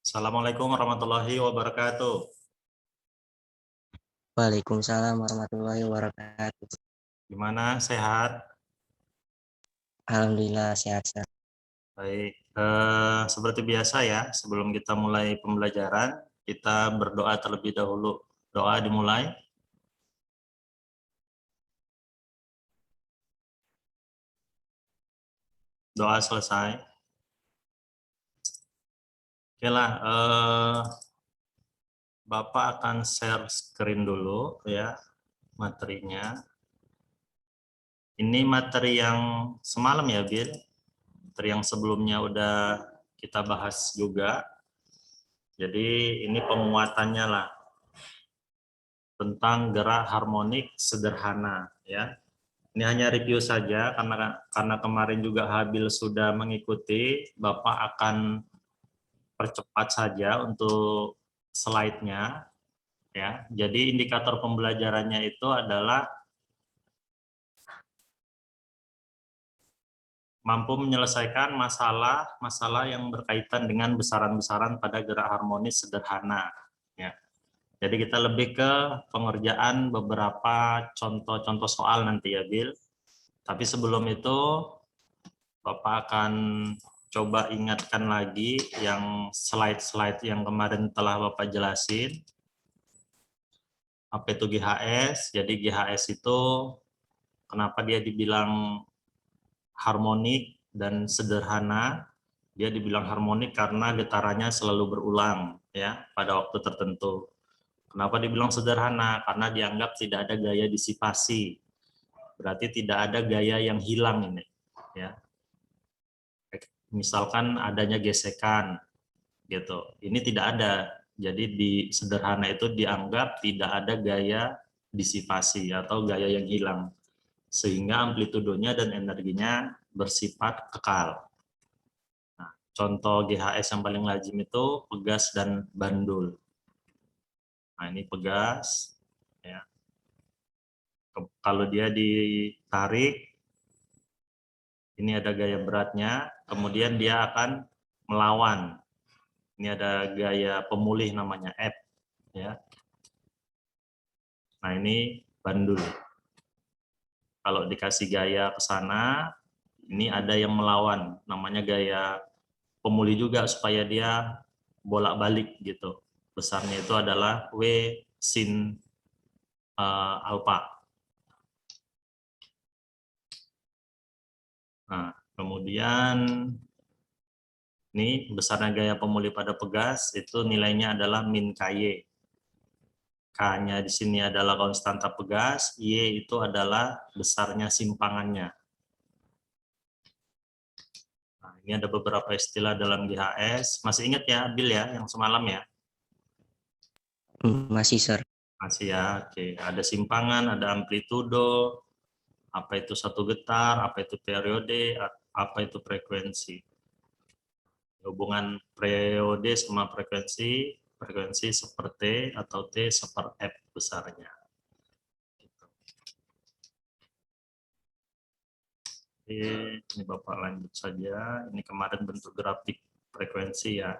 Assalamualaikum warahmatullahi wabarakatuh. Waalaikumsalam warahmatullahi wabarakatuh. Gimana, sehat? Alhamdulillah sehat-sehat. Baik, seperti biasa ya, sebelum kita mulai pembelajaran, kita berdoa terlebih dahulu. Doa dimulai. Doa selesai. Oke lah, Bapak akan share screen dulu ya, materinya. Ini materi yang semalam ya, Bill. Materi yang sebelumnya udah kita bahas juga. Jadi ini penguatannya lah tentang gerak harmonik sederhana ya. Ini hanya review saja karena kemarin juga Habil sudah mengikuti, Bapak akan percepat saja untuk slide-nya ya. Jadi indikator pembelajarannya itu adalah mampu menyelesaikan masalah yang berkaitan dengan besaran-besaran pada gerak harmonis sederhana ya. Jadi kita lebih ke pengerjaan beberapa contoh-contoh soal nanti ya, Bill. Tapi sebelum itu Bapak akan coba ingatkan lagi yang slide-slide yang kemarin telah Bapak jelasin. Apa itu GHS? Jadi GHS itu kenapa dia dibilang harmonik dan sederhana? Dia dibilang harmonik karena getarannya selalu berulang ya pada waktu tertentu. Kenapa dibilang sederhana? Karena dianggap tidak ada gaya disipasi. Berarti tidak ada gaya yang hilang ini ya. Misalkan adanya gesekan gitu. Ini tidak ada. Jadi di sederhana itu dianggap tidak ada gaya disipasi atau gaya yang hilang. Sehingga amplitudonya dan energinya bersifat kekal. Nah, contoh GHS yang paling lazim itu pegas dan bandul. Nah, ini pegas ya. Kalau dia ditarik, ini ada gaya beratnya, kemudian dia akan melawan. Ini ada gaya pemulih namanya F ya. Nah, ini bandul. Kalau dikasih gaya ke sana, ini ada yang melawan, namanya gaya pemulih juga supaya dia bolak-balik gitu. Besarnya itu adalah W sin alpha. Nah, kemudian ini besarnya gaya pemulih pada pegas itu nilainya adalah min KY. K-nya di sini adalah konstanta pegas, Y itu adalah besarnya simpangannya. Nah, ini ada beberapa istilah dalam GHS. Masih ingat ya, Bill ya, yang semalam ya? Masih, Sir. Masih ya, oke. Ada simpangan, ada amplitudo, apa itu satu getar, apa itu periode, apa itu frekuensi. Hubungan periode sama frekuensi, frekuensi seper T atau T seper F besarnya. Oke, ini Bapak lanjut saja. Ini kemarin bentuk grafik frekuensi ya.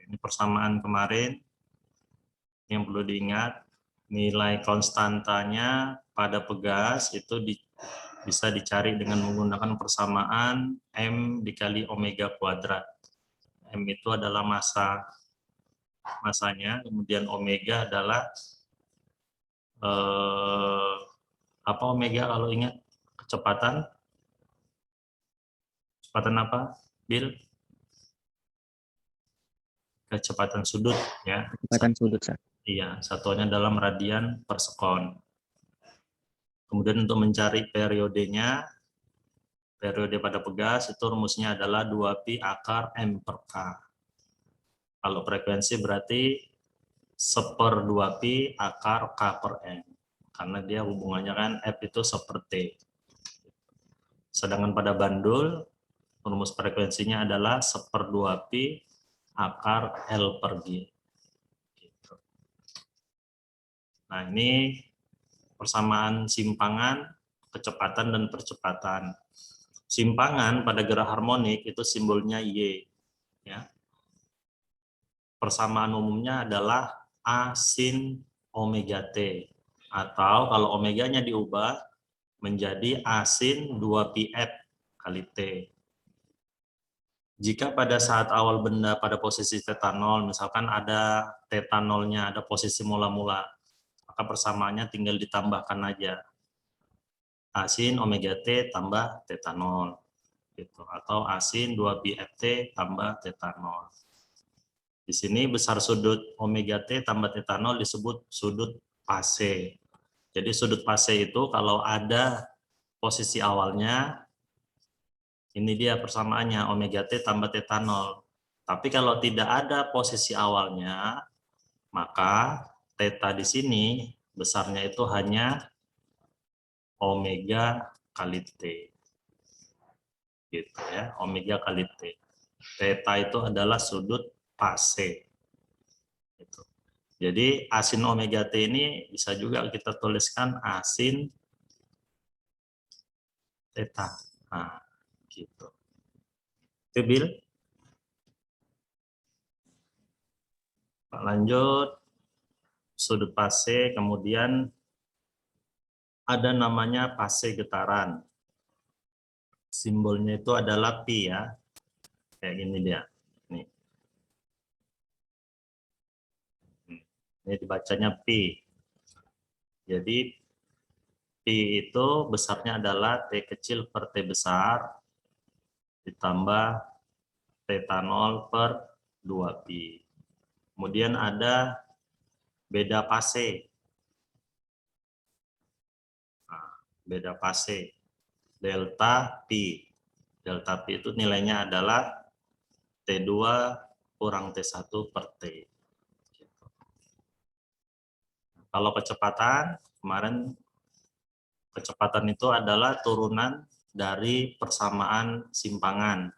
Ini persamaan kemarin. Yang perlu diingat, nilai konstantanya pada pegas itu bisa dicari dengan menggunakan persamaan M dikali omega kuadrat. M itu adalah masanya, kemudian omega adalah apa omega kalau ingat? Kecepatan apa, Bill? Kecepatan sudut ya. Kecepatan sudut, Sir. Iya, satuannya dalam radian per sekon. Kemudian untuk mencari periodenya, periode pada pegas itu rumusnya adalah 2pi akar M per K. Kalau frekuensi berarti seper 2pi akar K per M. Karena dia hubungannya kan F itu seper T. Sedangkan pada bandul, rumus frekuensinya adalah seper 2pi akar L per G. Gitu. Nah, ini persamaan simpangan, kecepatan dan percepatan. Simpangan pada gerak harmonik itu simbolnya Y. Ya. Persamaan umumnya adalah A sin omega T. Atau kalau omeganya diubah menjadi A sin 2πf kali T. Jika pada saat awal benda pada posisi θ0, misalkan ada θ0-nya, ada posisi mula-mula, maka persamaannya tinggal ditambahkan aja. A sin omega T tambah θ0. Gitu. Atau A sin 2πft tambah θ0. Di sini besar sudut omega T tambah θ0 disebut sudut fase. Jadi sudut fase itu kalau ada posisi awalnya, ini dia persamaannya omega T tambah θ0. Tapi kalau tidak ada posisi awalnya, maka θ di sini besarnya itu hanya omega kali T. Gitu ya, omega kali T. Θ itu adalah sudut fase. Gitu. Jadi asin omega T ini bisa juga kita tuliskan asin θ. Nah, gitu. Itu Bil. Lanjut, sudut fase, kemudian ada namanya fase getaran. Simbolnya itu adalah pi ya. Kayak gini dia. Nih. Ini dibacanya pi. Jadi pi itu besarnya adalah T kecil per T besar ditambah θ0 per 2pi. Kemudian ada beda fase. Nah, beda fase. Delta pi. Delta pi itu nilainya adalah T2 kurang T1 per T. Kalau kecepatan, kemarin kecepatan itu adalah turunan dari persamaan simpangan.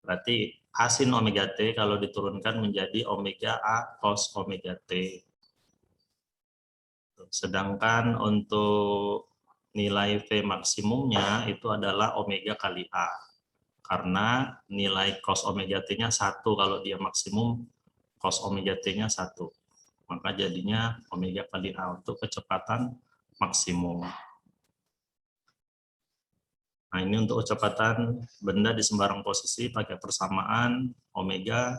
Berarti A sin omega T kalau diturunkan menjadi omega A cos omega T. Sedangkan untuk nilai V maksimumnya itu adalah omega kali A. Karena nilai cos omega T-nya 1, kalau dia maksimum cos omega T-nya 1. Maka jadinya omega kali A untuk kecepatan maksimum. Nah, ini untuk kecepatan benda di sembarang posisi pakai persamaan omega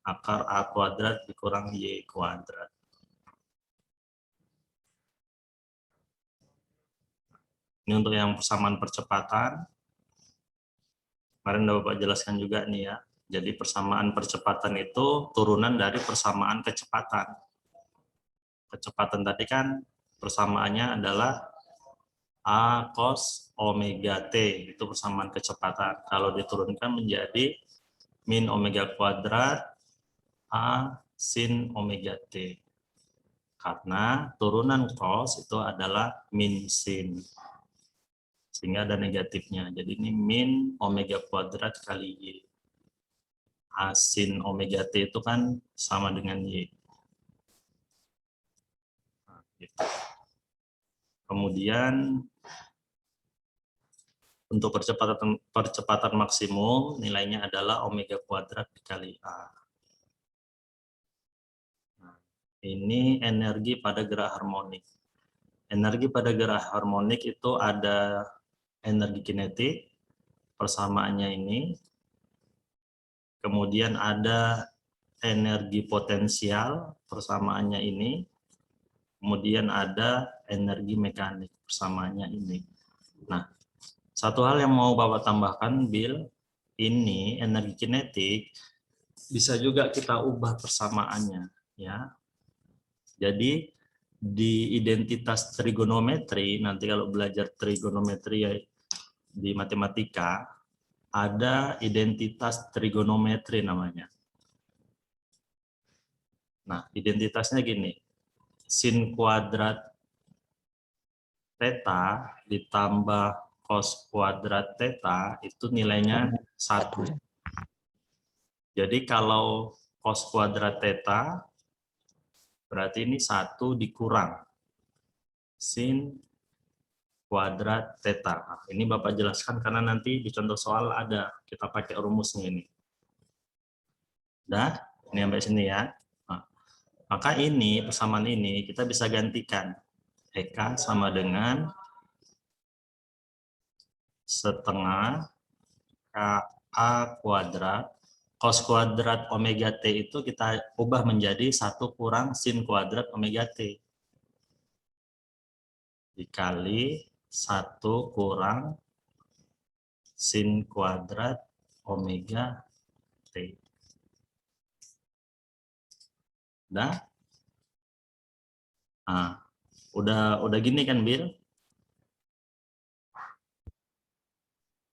akar A kuadrat dikurang Y kuadrat. Ini untuk yang persamaan percepatan. Kemarin Bapak jelaskan juga nih ya. Jadi persamaan percepatan itu turunan dari persamaan kecepatan. Kecepatan tadi kan persamaannya adalah A cos omega T, itu persamaan kecepatan. Kalau diturunkan menjadi min omega kuadrat A sin omega T. Karena turunan cos itu adalah min sin. Sehingga ada negatifnya. Jadi ini min omega kuadrat kali Y. A sin omega T itu kan sama dengan Y. Nah, gitu. Kemudian untuk percepatan maksimum nilainya adalah omega kuadrat dikali A. Nah, ini energi pada gerak harmonik. Energi pada gerak harmonik itu ada energi kinetik, persamaannya ini. Kemudian ada energi potensial, persamaannya ini. Kemudian ada energi mekanik, persamaannya ini. Nah, satu hal yang mau Bapak tambahkan, Bill, ini energi kinetik bisa juga kita ubah persamaannya, ya. Jadi di identitas trigonometri, nanti kalau belajar trigonometri di matematika, ada identitas trigonometri namanya. Nah, identitasnya gini, sin kuadrat theta ditambah cos kuadrat theta itu nilainya 1. Jadi kalau cos kuadrat theta berarti ini 1 dikurang sin kuadrat theta. Nah, ini Bapak jelaskan karena nanti di contoh soal ada, kita pakai rumusnya ini. Udah, ini sampai sini ya. Nah, maka ini, persamaan ini kita bisa gantikan. EK sama dengan setengah KA kuadrat cos kuadrat omega T itu kita ubah menjadi 1 kurang sin kuadrat omega T dikali 1 kurang sin kuadrat omega T. Udah? Nah, udah gini kan, Bil?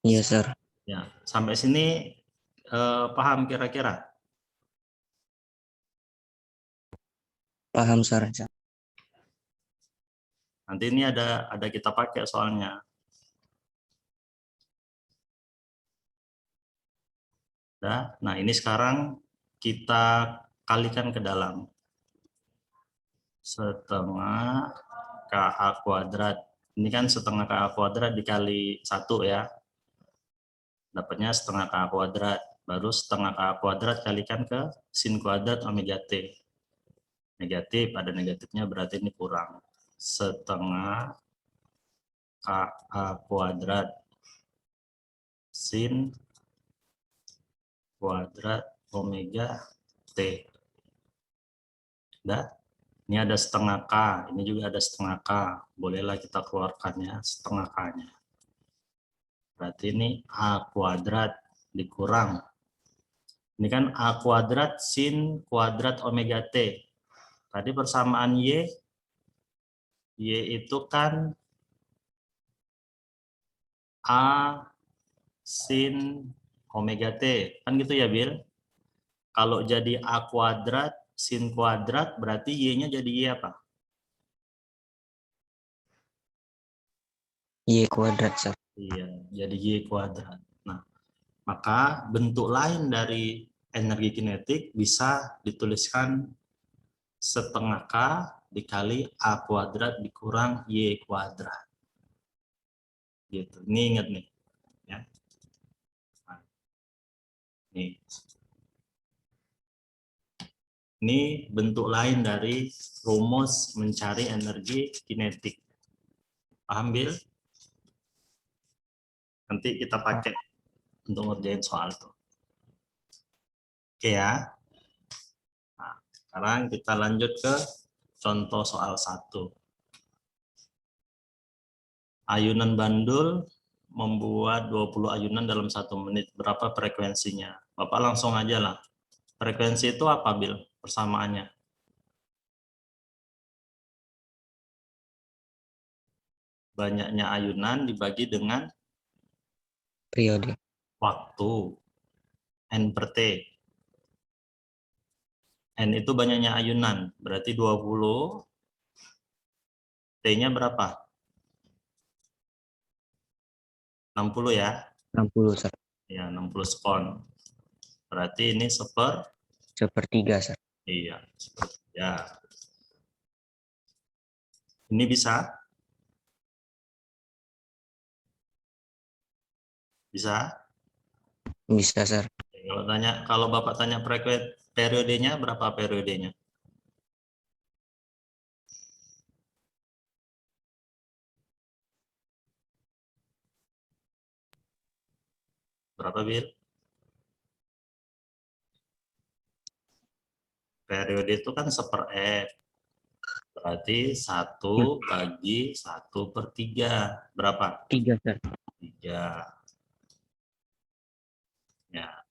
Iya, Sir. Ya, sampai sini paham kira-kira? Paham, Sir. Nanti ini ada kita pakai soalnya. Udah? Nah, ini sekarang kita kalikan ke dalam. Setengah KA kuadrat. Ini kan setengah KA kuadrat dikali 1 ya. Dapatnya setengah KA kuadrat. Baru setengah KA kuadrat kalikan ke sin kuadrat omega T. Negatif, ada negatifnya berarti ini kurang. Setengah KA kuadrat sin kuadrat omega T. Udah? Ini ada setengah K, ini juga ada setengah K. Bolehlah kita keluarkannya setengah K-nya. Berarti ini A kuadrat dikurang. Ini kan A kuadrat sin kuadrat omega T. Tadi persamaan Y itu kan A sin omega T. Kan gitu ya, Bil? Kalau jadi A kuadrat sin kuadrat, berarti Y-nya jadi Y apa? Y kuadrat, Sir. Iya, jadi Y kuadrat. Nah, maka bentuk lain dari energi kinetik bisa dituliskan setengah K dikali A kuadrat dikurang Y kuadrat. Gitu. Ini ingat nih. Ya. Nah, nih. Ini bentuk lain dari rumus mencari energi kinetik. Paham, Bil? Nanti kita pakai untuk ngerjain soal tuh. Oke ya. Nah, sekarang kita lanjut ke contoh soal 1. Ayunan bandul membuat 20 ayunan dalam 1 menit. Berapa frekuensinya? Bapak langsung aja lah. Frekuensi itu apa, Bil? Persamaannya. Banyaknya ayunan dibagi dengan Periode. waktu. N per T. N itu banyaknya ayunan. Berarti 20. T-nya berapa? 60 ya? 60, Sir. Ya, 60 spon. Berarti ini Sepertiga, Sir. iya, ya. Ini bisa? Bisa? Bisa, Sir. Kalau Bapak tanya periodenya, berapa periodenya? Berapa, Bil? Periode itu kan 1/F. Berarti 1 bagi 1/3. Berapa? 3, Sir. 3. Ya,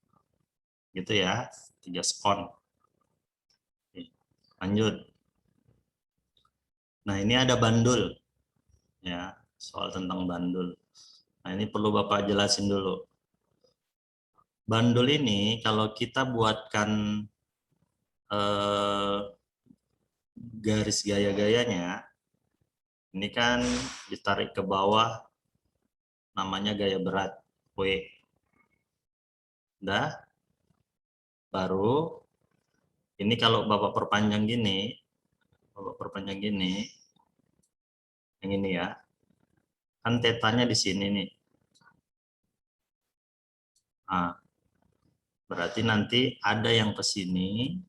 gitu ya. 3 spon. Oke, lanjut. Nah, ini ada bandul. Ya, soal tentang bandul. Nah, ini perlu Bapak jelasin dulu. Bandul ini kalau kita buatkan garis gaya-gayanya, ini kan ditarik ke bawah, namanya gaya berat, W. Udah, baru ini kalau Bapak perpanjang gini, yang ini ya, Kan tetanya di sini nih. Nah, berarti nanti ada yang ke sini,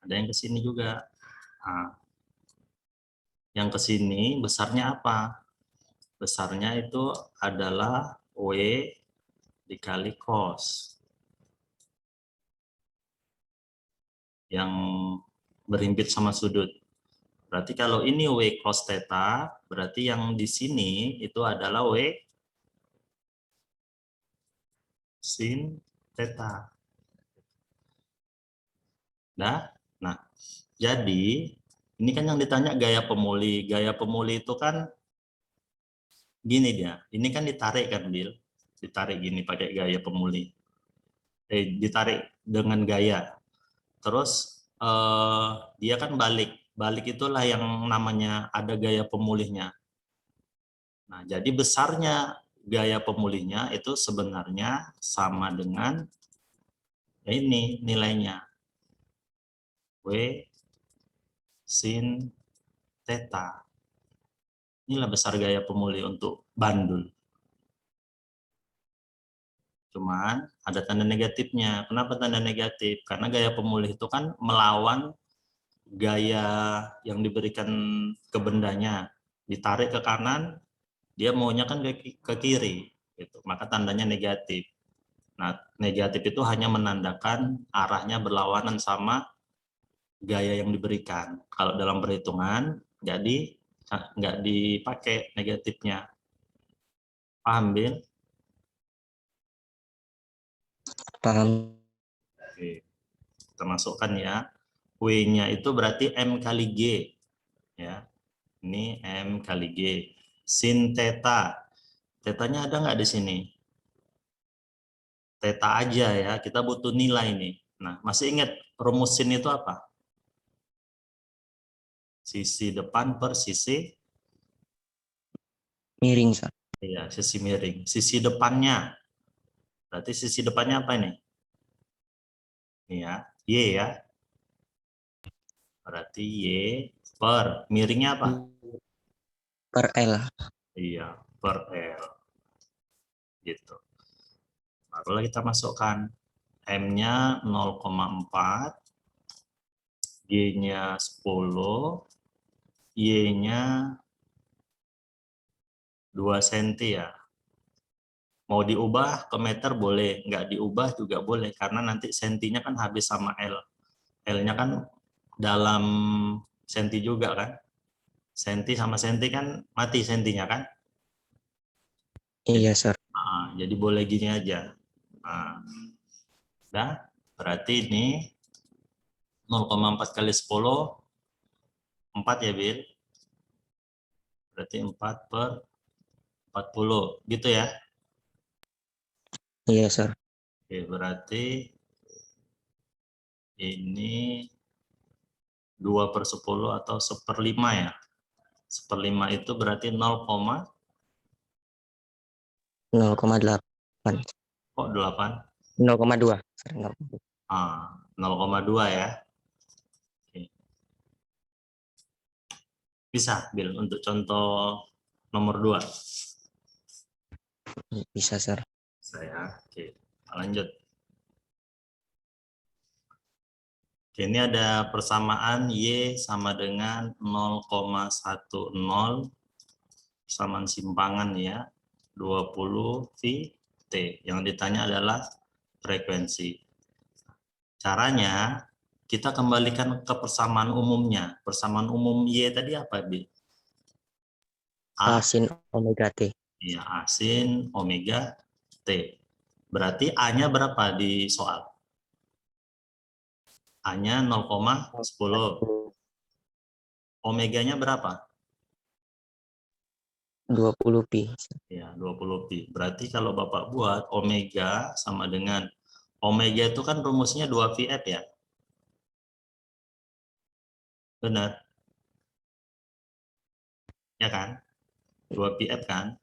ada yang ke sini juga. Nah, yang ke sini besarnya apa? Besarnya itu adalah W dikali cos. Yang berhimpit sama sudut. Berarti kalau ini W cos theta, berarti yang di sini itu adalah W sin theta. Nah, jadi ini kan yang ditanya gaya pemuli. Gaya pemuli itu kan gini dia. Ini kan ditarik kan, Bill? Ditarik gini pakai gaya pemuli. Ditarik dengan gaya. Terus dia kan balik. Balik itulah yang namanya ada gaya pemulihnya. Nah, jadi besarnya gaya pemulihnya itu sebenarnya sama dengan ini nilainya. W sin theta. Inilah besar gaya pemulih untuk bandul. Cuman ada tanda negatifnya. Kenapa tanda negatif? Karena gaya pemulih itu kan melawan gaya yang diberikan ke bendanya. Ditarik ke kanan, dia maunya kan ke kiri. Gitu. Maka tandanya negatif. Nah, negatif itu hanya menandakan arahnya berlawanan sama gaya yang diberikan. Kalau dalam perhitungan, jadi nggak dipakai negatifnya. Paham, Bin? Paham. Oke. Kita masukkan ya. W-nya itu berarti M kali G. Ya. Ini M kali G. Sin theta. Tetanya ada nggak di sini? Theta aja ya. Kita butuh nilai nih. Nah, masih ingat rumus sin itu apa? Sisi depan per sisi Miring, Sir. ya, sisi miring. Sisi depannya. Berarti sisi depannya apa ini? Ini ya, Y ya. Berarti Y per miringnya apa? Per L. Iya, per L. Gitu. Barulah kita masukkan M-nya 0,4, G-nya 10, Y-nya 2 cm ya. Mau diubah ke meter boleh, nggak diubah juga boleh, karena nanti sentinya kan habis sama L. L-nya kan dalam senti juga kan. Senti sama senti kan mati sentinya kan. Iya, Sir. Jadi boleh gini aja. Nah, berarti ini 0,4 kali 10, 4 ya, Bil. Berarti 4 per 40, gitu ya. Iya, Sir. Oke, berarti ini 2 per 10 atau 1/5 ya. 1/5 itu berarti 0,8. kok 8? 0,2. Sir. 0,2. 0,2 ya. Oke. Bisa, Bil, untuk contoh nomor 2. Bisa, Sir. Saya, oke, lanjut. Oke, ini ada persamaan Y sama dengan 0,10 persamaan simpangan ya, 20 Vt. Yang ditanya adalah frekuensi. Caranya, kita kembalikan ke persamaan umumnya. Persamaan umum Y tadi apa, Bi? A sin omega T. Ya, A sin omega T. Berarti A-nya berapa di soal? A-nya 0,10. Omeganya berapa? 20 pi. Ya, 20 pi. Berarti kalau Bapak buat omega sama dengan omega itu kan rumusnya 2 VF ya? Benar? Ya kan? 2 PF kan?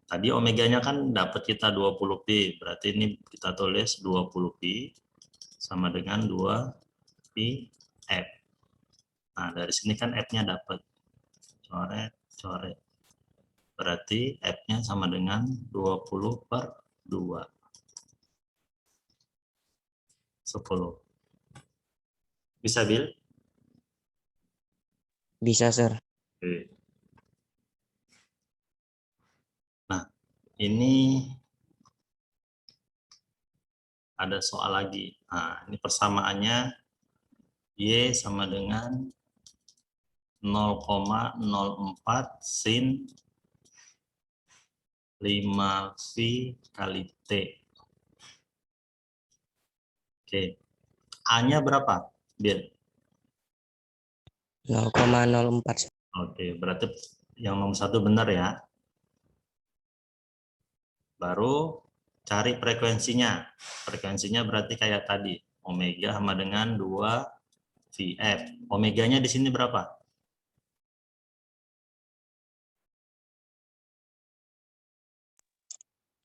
Tadi omeganya kan dapat kita 20 pi. Berarti ini kita tulis 20 pi sama dengan 2 pi F. Nah, dari sini kan F-nya dapat. Coret, coret. Berarti F-nya sama dengan 20/2. 10. Bisa, Bil? Bisa, Sir. Oke. Nah, ini ada soal lagi. Nah, ini persamaannya Y sama dengan 0,04 sin 5pi kali T. Oke. A-nya berapa, Bil? 0,04, Sir. Oke, berarti yang nomor 1 benar ya. Baru cari frekuensinya. Frekuensinya berarti kayak tadi. Omega sama dengan 2 VF. Omeganya di sini berapa?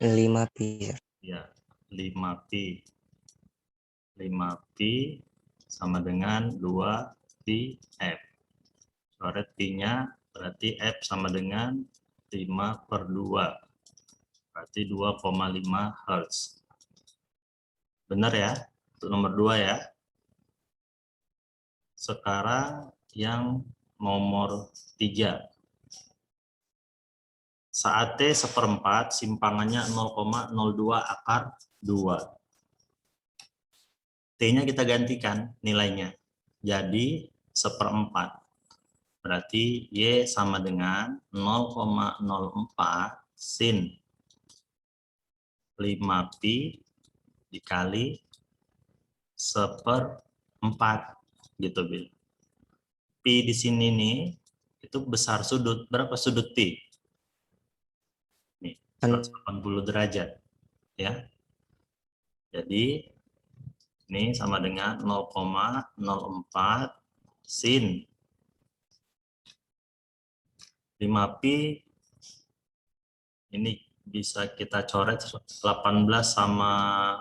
5pi, Sir. Ya, 5pi. 5pi sama dengan 2 VF. Coret pi-nya berarti F sama dengan 5/2. Berarti 2,5 Hz. Benar ya? Untuk nomor 2 ya. Sekarang yang nomor 3. Saat T 1/4, simpangannya 0,02 akar 2. T-nya kita gantikan nilainya. Jadi 1/4. Berarti Y sama dengan 0,04 sin 5pi dikali 1/4 gitu, Bil. Pi di sini nih itu besar sudut. Berapa sudut pi? Nih, 180 derajat ya. Jadi ini sama dengan 0,04 sin 5pi. Ini bisa kita coret 18 sama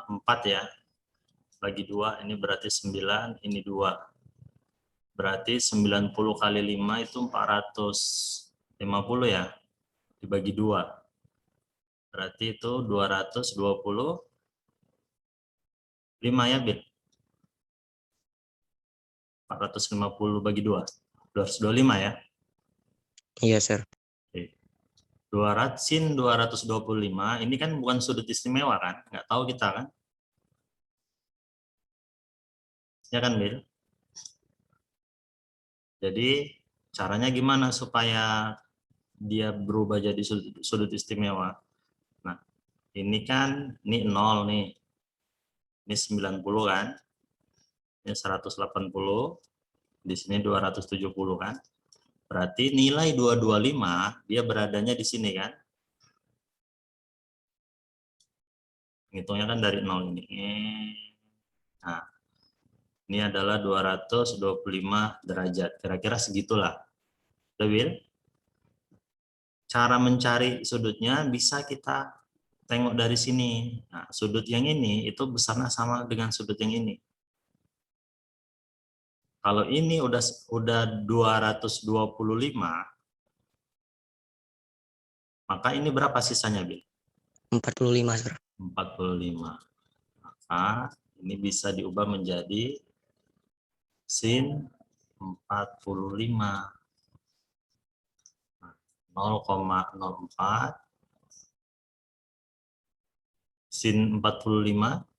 4 ya. Bagi 2, ini berarti 9, ini 2. Berarti 90 kali 5 itu 450 ya. Dibagi 2. Berarti itu 225 ya, Bil? 450 bagi 2. 225 ya. Iya, Sir. Oke. 200 sin 225 ini kan bukan sudut istimewa kan? Nggak tahu kita kan? Ya kan, Bil? Jadi caranya gimana supaya dia berubah jadi sudut istimewa? Nah, ini kan ini 0 nih. Ini 90 kan? Ini 180. Di sini 270 kan? Berarti nilai 225 dia beradanya di sini kan? Hitungnya kan dari 0 ini. Nah, ini adalah 225 derajat. Kira-kira segitulah. Bil, cara mencari sudutnya bisa kita tengok dari sini. Nah, sudut yang ini itu besarnya sama dengan sudut yang ini. Kalau ini udah 225, maka ini berapa sisanya, Bil? 45, Sir. 45. Maka ini bisa diubah menjadi sin 45. 0,04 sin 45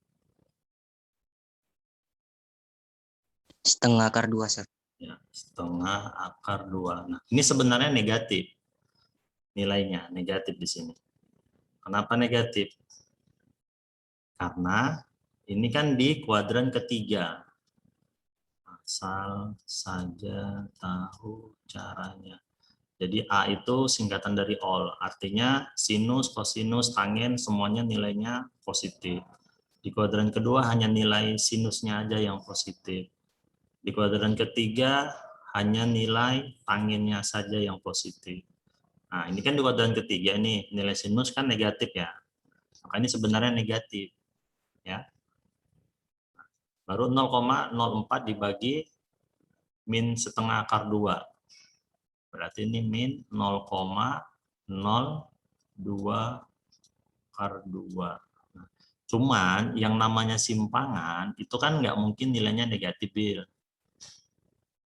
setengah akar 2, Sir. ya, setengah akar 2. Nah, ini sebenarnya negatif. Nilainya negatif di sini. Kenapa negatif? Karena ini kan di kuadran ketiga. Asal saja tahu caranya. Jadi A itu singkatan dari all. Artinya sinus, kosinus, tangen semuanya nilainya positif. Di kuadran kedua hanya nilai sinusnya aja yang positif. Di kuadran ketiga hanya nilai tangennya saja yang positif. Nah, ini kan di kuadran ketiga nih, nilai sinus kan negatif ya. Maka ini sebenarnya negatif. Ya. Baru 0,04 dibagi min setengah akar 2. Berarti ini min 0,04 2 akar 2. Nah, cuman yang namanya simpangan itu kan nggak mungkin nilainya negatif, Bil.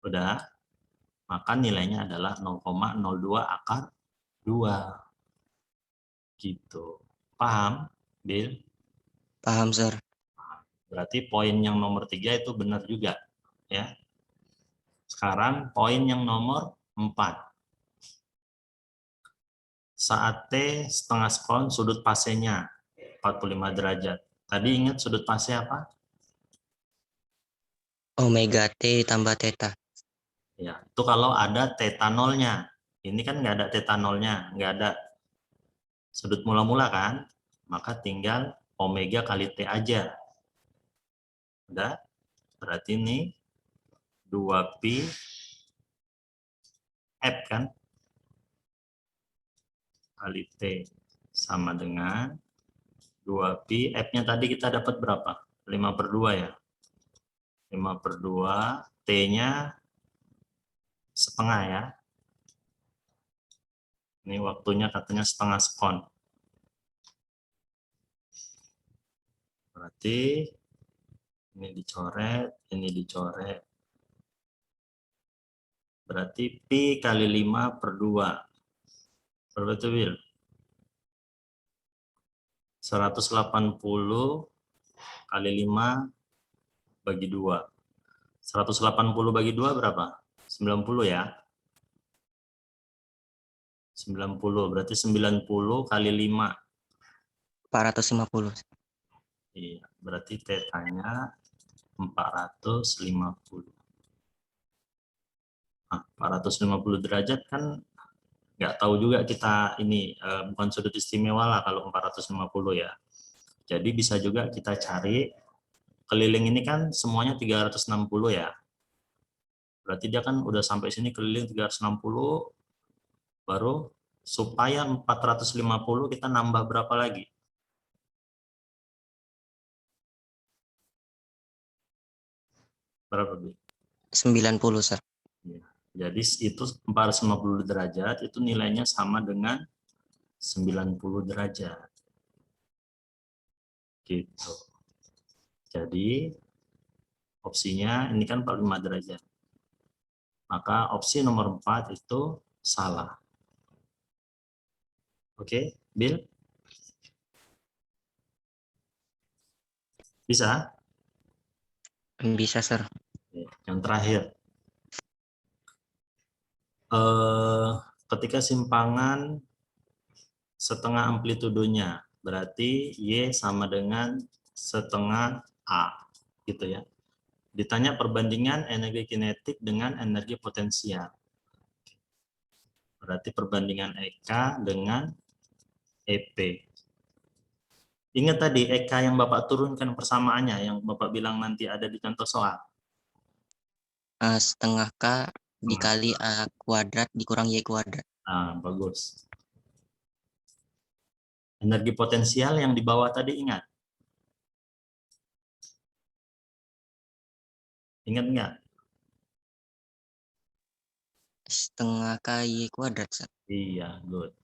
Udah, maka nilainya adalah 0,02 akar 2. Gitu. Paham, Bil? Paham, Sir. Berarti poin yang nomor 3 itu benar juga. Ya. Sekarang poin yang nomor 4. Saat T setengah sekon sudut pasenya 45 derajat. Tadi ingat sudut pase apa? Omega T tambah theta. Ya, itu kalau ada theta nolnya. Ini kan nggak ada theta nolnya, nggak ada sudut mula-mula kan? Maka tinggal omega kali T aja. Udah, berarti ini 2pi F kan? Kali T sama dengan 2pi. F-nya tadi kita dapat berapa? 5/2 ya? 5/2, T-nya setengah ya. Ini waktunya katanya setengah sekon. Berarti ini dicoret, ini dicoret. Berarti pi kali 5/2. Berapa itu, Bil? 180 kali 5 bagi 2. 180 bagi 2 berapa? 90 ya? 90, berarti 90 kali 5. 450. Iya, berarti tetanya 450. Nah, 450 derajat kan nggak tahu juga kita ini, bukan sudut istimewa lah kalau 450 ya. Jadi bisa juga kita cari, keliling ini kan semuanya 360 ya. Berarti dia kan udah sampai sini keliling 360, baru supaya 450 kita nambah berapa lagi? Berapa, Bi? 90, Sir. Ya. Jadi itu 450 derajat itu nilainya sama dengan 90 derajat. Gitu. Jadi opsinya ini kan 45 derajat. Maka opsi nomor 4 itu salah. Oke, Bill? Bisa? Bisa, Sir. Yang terakhir. Ketika simpangan setengah amplitudonya, berarti Y sama dengan setengah A. Gitu ya. Ditanya perbandingan energi kinetik dengan energi potensial. Berarti perbandingan EK dengan EP. Ingat tadi EK yang Bapak turunkan persamaannya, yang Bapak bilang nanti ada di contoh soal. Setengah K dikali A kuadrat dikurang Y kuadrat. Nah, bagus. Energi potensial yang di bawah tadi ingat? Ingat nggak? Setengah K Y kuadrat, Sir. Iya, good.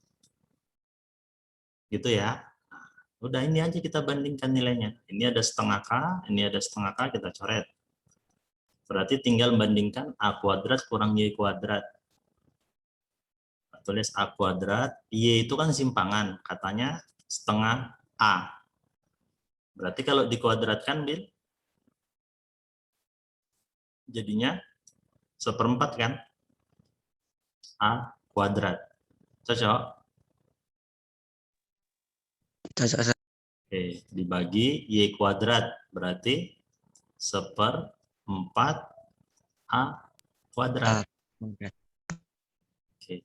Gitu ya. Udah ini aja kita bandingkan nilainya. Ini ada setengah K, ini ada setengah K, kita coret. Berarti tinggal bandingkan A kuadrat kurang Y kuadrat. Tulis A kuadrat, Y itu kan simpangan, katanya setengah A. Berarti kalau dikuadratkan, Bil, jadinya 1/4 kan? A kuadrat. Cocok? Cocok, Sir. Oke, dibagi Y kuadrat, berarti 1/4 A kuadrat. A kuadrat. Oke.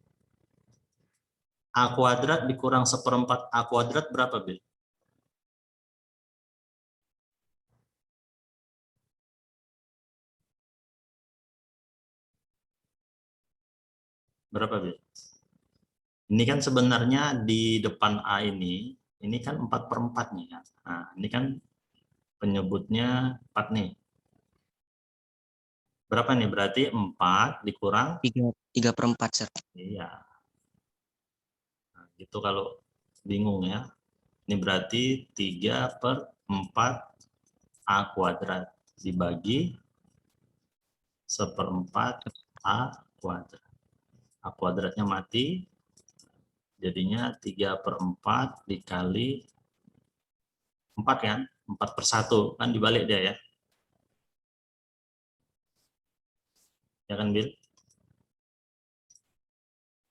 A kuadrat dikurang 1/4 A kuadrat berapa, Bil? Berapa, Bil? Ini kan sebenarnya di depan A ini kan 4/4 nih ya. Nah, ini kan penyebutnya 4 nih. Berapa nih? Berarti 4 dikurang 3/4, Sir. iya. Gitu kalau bingung ya. Ini berarti 3/4 A kuadrat dibagi 1/4 A kuadrat. A kuadratnya mati, jadinya 3/4 dikali 4 kan? 4/1 kan dibalik dia ya. Ya kan Bil?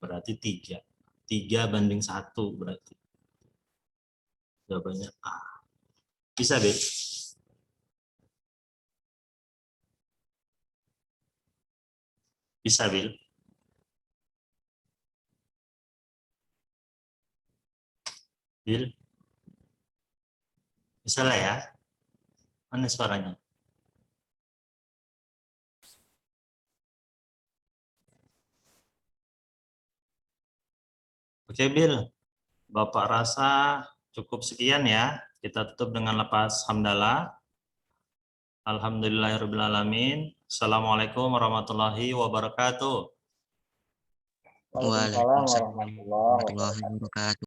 Berarti 3. 3/1 berarti. Jawabannya A. Bisa Bil? Bisa Bil? Bil? Bisa lah ya? Mana suaranya? Oke Bil, Bapak rasa cukup sekian ya. Kita tutup dengan lafaz hamdalah. Alhamdulillahirrahmanirrahim. Assalamualaikum warahmatullahi wabarakatuh. Waalaikumsalam Waalaikumsalam warahmatullahi warahmatullahi wabarakatuh. wabarakatuh.